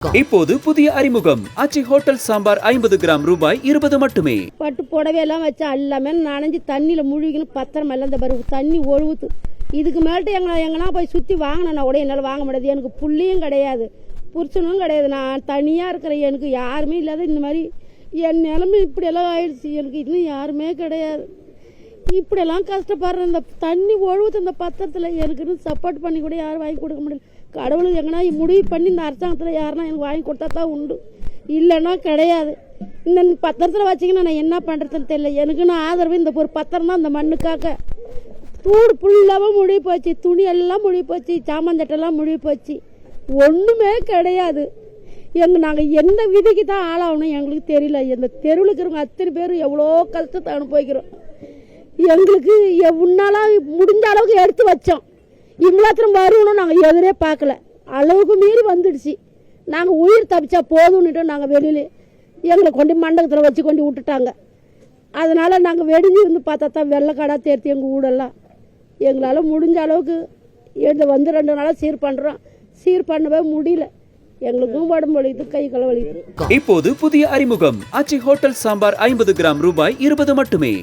இப்போது புதிய அறிமுகம் ஆச்சி ஹோட்டல் சாம்பார் 50 கிராம் ரூபாய் 20 மட்டுமே. பட்டு புடவை எல்லாம் வச்சா எல்லாமே நனைஞ்சு தண்ணியில் முழுகின்னு பத்திரம் எல்லாம் இந்த பருவம் தண்ணி ஒழுகுது. இதுக்கு மேல்ட்டு எங்கன்னா போய் சுற்றி வாங்கினா கூட என்னால் வாங்க முடியாது. எனக்கு புள்ளியும் கிடையாது, புருஷனும் கிடையாது. நான் தனியாக இருக்கிறேன். எனக்கு யாருமே இல்லாத இந்த மாதிரி என் நிலைமை இப்படியெல்லாம் ஆயிடுச்சு. எனக்கு இன்னும் யாருமே கிடையாது. இப்படியெல்லாம் கஷ்டப்படுறேன். இந்த தண்ணி ஒழுகுது இந்த பத்திரத்தில். எனக்கு இன்னும் சப்போர்ட் பண்ணி கூட யாரும் வாங்கி கொடுக்க முடியல. கடவுளுக்கு எங்கன்னா முடிவு பண்ணி இந்த அரசாங்கத்தில் யாருன்னா எனக்கு வாங்கி கொடுத்தா தான் உண்டு, இல்லைன்னா கிடையாது. இந்த பத்திரத்தில் வச்சிங்கன்னா நான் என்ன பண்ணுறதுன்னு தெரியல. எனக்குன்னு ஆதரவு இந்த ஒரு பத்திரம் தான். இந்த மண்ணுக்காக தூடு புல்லாமல் முடிவு போச்சு, துணி எல்லாம் முடிவு போச்சு, சாமான்தட்டெல்லாம் முடிவு போச்சு, ஒன்றுமே கிடையாது. நாங்கள் எந்த விதிக்கு தான் ஆளாகணும் எங்களுக்கு தெரியல. இந்த தெருவில் இருக்கிறவங்க அத்தனை பேர் எவ்வளோ கஷ்டத்தை அனுபவிக்கிறோம். எங்களுக்கு உன்னால முடிஞ்ச அளவுக்கு எடுத்து வச்சோம். இவ்வளோத்திரம் வருவணும் நாங்கள் எதிரே பார்க்கல. அளவுக்கு மீறி வந்துடுச்சு. நாங்கள் உயிர் தப்பிச்சா போதும்னுட்டு நாங்கள் வெளியில் எங்களை கொண்டு மண்டபத்தில் வச்சு கொண்டு விட்டுட்டாங்க. அதனால் நாங்கள் வெடிஞ்சு இருந்து பார்த்தா தான் வெள்ளைக்காடாக தேர்த்தி எங்கள் ஊடெல்லாம். எங்களால் முடிஞ்ச அளவுக்கு வந்து 2 நாளாக சீர் பண்ணுறோம். சீர் பண்ணவே முடியல. எங்களுக்கும் உடம்பு வலிக்குது, கை கால் வலிக்குது. இப்போது புதிய அறிமுகம் ஆச்சி ஹோட்டல் சாம்பார் 50 கிராம் ரூபாய் 20 மட்டுமே.